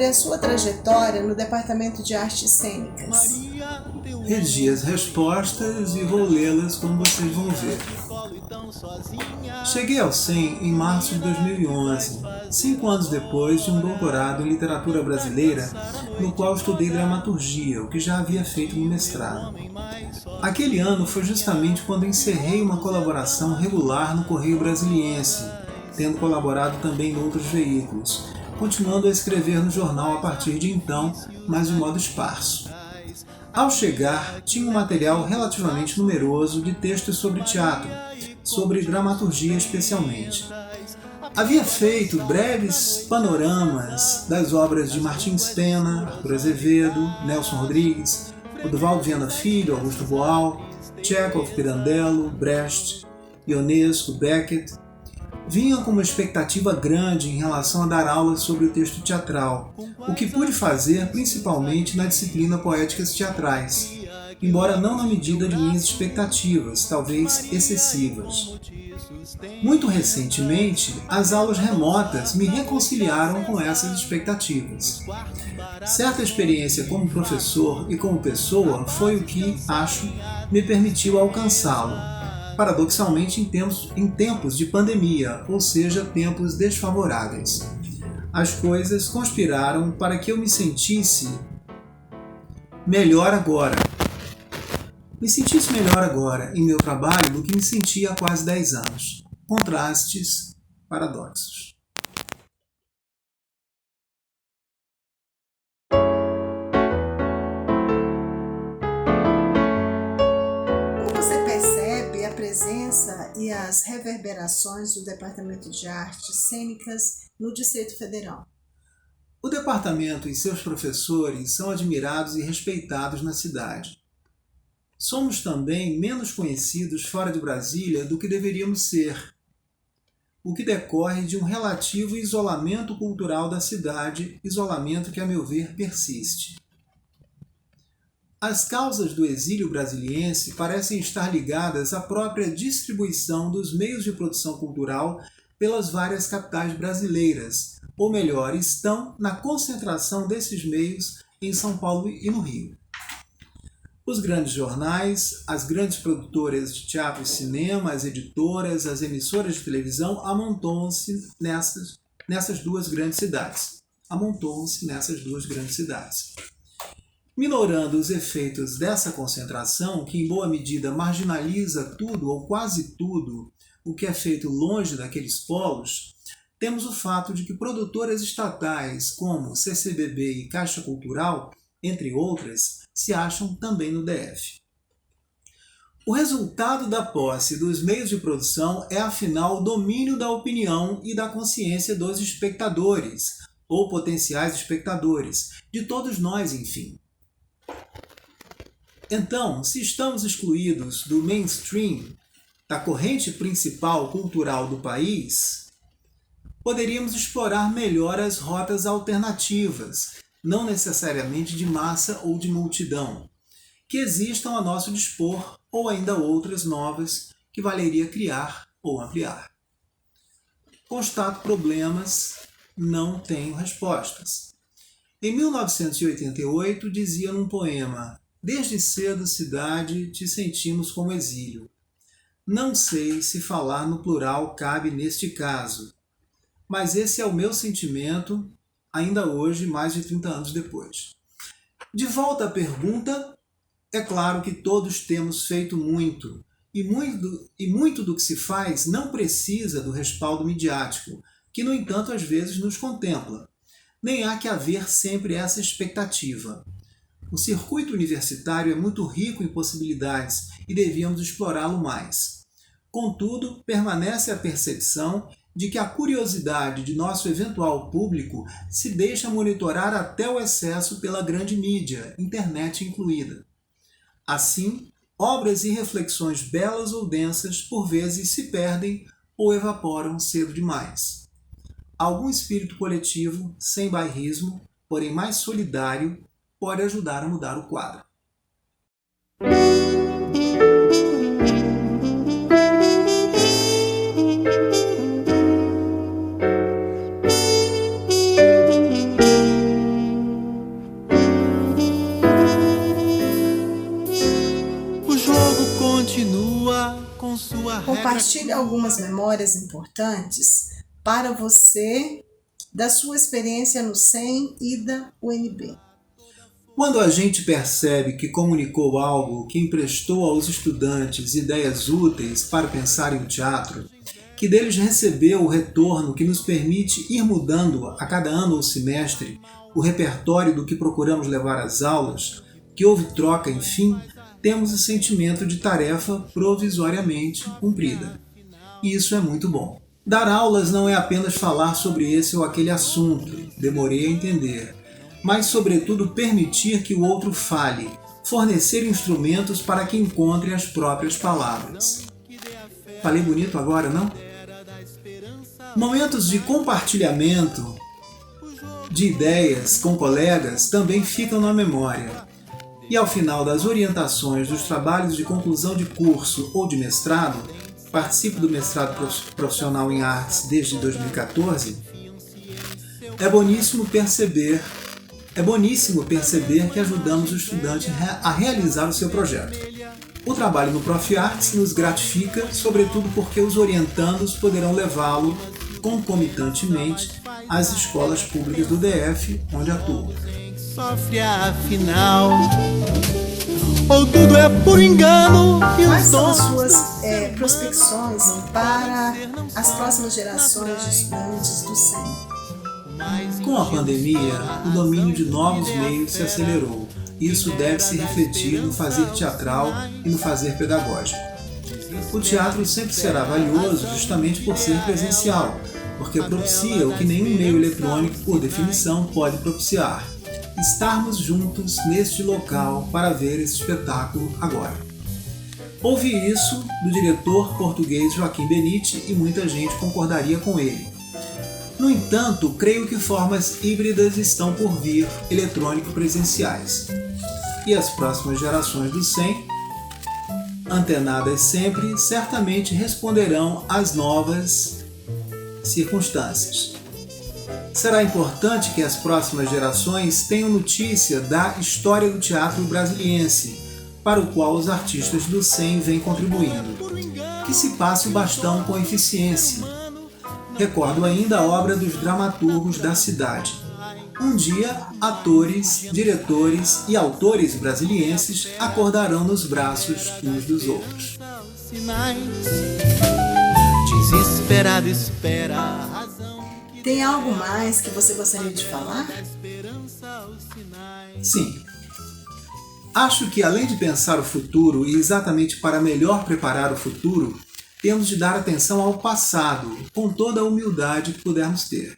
sobre a sua trajetória no Departamento de Artes Cênicas. Redi as respostas e vou lê-las como vocês vão ver. Cheguei ao CEM em março de 2011, 5 anos depois de um doutorado em literatura brasileira, no qual estudei dramaturgia, o que já havia feito no mestrado. Aquele ano foi justamente quando encerrei uma colaboração regular no Correio Brasiliense, tendo colaborado também em outros veículos, continuando a escrever no jornal a partir de então, mas de modo esparso. Ao chegar, tinha um material relativamente numeroso de textos sobre teatro, sobre dramaturgia especialmente. Havia feito breves panoramas das obras de Martins Pena, Arthur Azevedo, Nelson Rodrigues, Oduvaldo Viana Filho, Augusto Boal, Tchekhov, Pirandello, Brecht, Ionesco, Beckett. Vinha com uma expectativa grande em relação a dar aulas sobre o texto teatral, o que pude fazer principalmente na disciplina Poéticas Teatrais, embora não na medida de minhas expectativas, talvez excessivas. Muito recentemente, as aulas remotas me reconciliaram com essas expectativas. Certa experiência como professor e como pessoa foi o que, acho, me permitiu alcançá-lo, paradoxalmente em tempos de pandemia, ou seja, tempos desfavoráveis. As coisas conspiraram para que eu me sentisse melhor agora. Em meu trabalho do que me sentia há quase 10 anos. Contrastes, paradoxos. Como você percebe a presença e as reverberações do Departamento de Artes Cênicas no Distrito Federal? O departamento e seus professores são admirados e respeitados na cidade. Somos também menos conhecidos fora de Brasília do que deveríamos ser, o que decorre de um relativo isolamento cultural da cidade, isolamento que, a meu ver, persiste. As causas do exílio brasiliense parecem estar ligadas à própria distribuição dos meios de produção cultural pelas várias capitais brasileiras, ou melhor, estão na concentração desses meios em São Paulo e no Rio. Os grandes jornais, as grandes produtoras de teatro e cinema, as editoras, as emissoras de televisão amontoam-se nessas duas grandes cidades. Minorando os efeitos dessa concentração, que em boa medida marginaliza tudo ou quase tudo o que é feito longe daqueles polos, temos o fato de que produtoras estatais como CCBB e Caixa Cultural, entre outras, se acham também no DF. O resultado da posse dos meios de produção é, afinal, o domínio da opinião e da consciência dos espectadores, ou potenciais espectadores, de todos nós, enfim. Então, se estamos excluídos do mainstream, da corrente principal cultural do país, poderíamos explorar melhor as rotas alternativas, não necessariamente de massa ou de multidão, que existam a nosso dispor, ou ainda outras novas que valeria criar ou ampliar. Constato problemas, não tenho respostas. Em 1988, dizia num poema: "Desde cedo, cidade, te sentimos como exílio. Não sei se falar no plural cabe neste caso, mas esse é o meu sentimento, ainda hoje, mais de 30 anos depois." De volta à pergunta, é claro que todos temos feito muito, e muito do que se faz não precisa do respaldo midiático, que, no entanto, às vezes nos contempla. Nem há que haver sempre essa expectativa. O circuito universitário é muito rico em possibilidades e devíamos explorá-lo mais. Contudo, permanece a percepção de que a curiosidade de nosso eventual público se deixa monitorar até o excesso pela grande mídia, internet incluída. Assim, obras e reflexões belas ou densas por vezes se perdem ou evaporam cedo demais. Algum espírito coletivo, sem bairrismo, porém mais solidário, pode ajudar a mudar o quadro. Compartilhe algumas memórias importantes para você da sua experiência no SEM e da UNB. Quando a gente percebe que comunicou algo que emprestou aos estudantes ideias úteis para pensar em teatro, que deles recebeu o retorno que nos permite ir mudando a cada ano ou semestre o repertório do que procuramos levar às aulas, que houve troca, enfim, temos o sentimento de tarefa provisoriamente cumprida. E isso é muito bom. Dar aulas não é apenas falar sobre esse ou aquele assunto, demorei a entender, mas sobretudo permitir que o outro fale, fornecer instrumentos para que encontre as próprias palavras. Falei bonito agora, não? Momentos de compartilhamento de ideias com colegas também ficam na memória. E ao final das orientações dos trabalhos de conclusão de curso ou de mestrado, participo do mestrado profissional em artes desde 2014, é boníssimo perceber que ajudamos o estudante a realizar o seu projeto. O trabalho no Prof. Artes nos gratifica, sobretudo porque os orientandos poderão levá-lo concomitantemente às escolas públicas do DF, onde atuam. Sofre afinal, ou tudo é por engano. Quais são as suas prospecções para as próximas gerações de estudantes do SEM? Com a pandemia, o domínio de novos meios se acelerou. Isso deve se refletir no fazer teatral e no fazer pedagógico. O teatro sempre será valioso justamente por ser presencial, porque propicia o que nenhum meio eletrônico, por definição, pode propiciar: estarmos juntos neste local para ver esse espetáculo agora. Ouvi isso do diretor português Joaquim Benite e muita gente concordaria com ele. No entanto, creio que formas híbridas estão por vir, eletrônico-presenciais. E as próximas gerações do SEM, antenadas sempre, certamente responderão às novas circunstâncias. Será importante que as próximas gerações tenham notícia da história do teatro brasiliense, para o qual os artistas do SEM vêm contribuindo. Que se passe o bastão com eficiência. Recordo ainda a obra dos dramaturgos da cidade. Um dia, atores, diretores e autores brasilienses acordarão nos braços uns dos outros. Desesperado espera a razão. Tem algo mais que você gostaria de falar? Sim. Acho que além de pensar o futuro e exatamente para melhor preparar o futuro, temos de dar atenção ao passado, com toda a humildade que pudermos ter.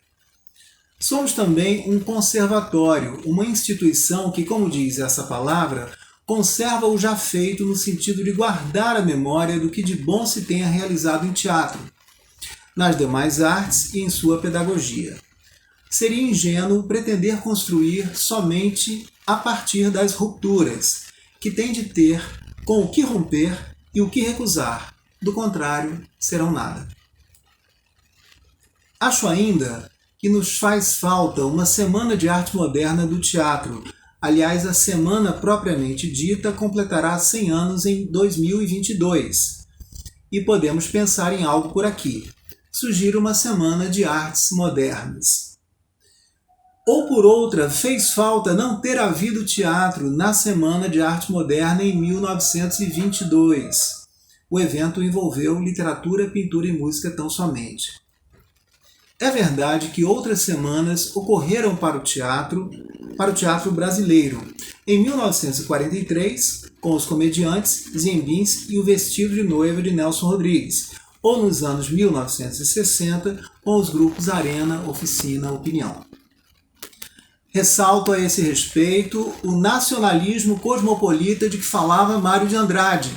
Somos também um conservatório, uma instituição que, como diz essa palavra, conserva o já feito no sentido de guardar a memória do que de bom se tenha realizado em teatro, nas demais artes e em sua pedagogia. Seria ingênuo pretender construir somente a partir das rupturas, que tem de ter com o que romper e o que recusar. Do contrário, serão nada. Acho ainda que nos faz falta uma semana de arte moderna do teatro. Aliás, a semana propriamente dita completará 100 anos em 2022. E podemos pensar em algo por aqui. Sugiro uma semana de artes modernas. Ou por outra, fez falta não ter havido teatro na Semana de Arte Moderna em 1922. O evento envolveu literatura, pintura e música tão somente. É verdade que outras semanas ocorreram para o teatro brasileiro. Em 1943, com os comediantes Ziembinski e o Vestido de Noiva de Nelson Rodrigues, ou nos anos 1960, com os grupos Arena, Oficina, Opinião. Ressalto a esse respeito o nacionalismo cosmopolita de que falava Mário de Andrade.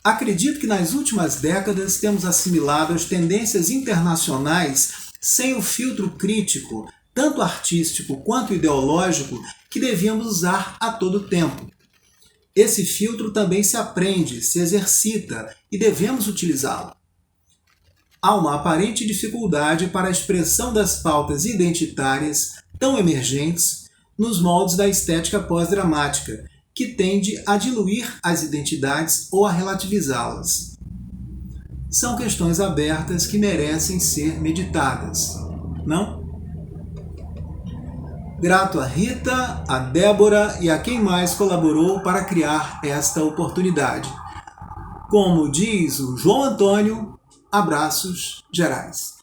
Acredito que nas últimas décadas temos assimilado as tendências internacionais sem o filtro crítico, tanto artístico quanto ideológico, que devíamos usar a todo tempo. Esse filtro também se aprende, se exercita e devemos utilizá-lo. Há uma aparente dificuldade para a expressão das pautas identitárias tão emergentes nos moldes da estética pós-dramática, que tende a diluir as identidades ou a relativizá-las. São questões abertas que merecem ser meditadas, não? Grato a Rita, a Débora e a quem mais colaborou para criar esta oportunidade. Como diz o João Antônio, abraços gerais.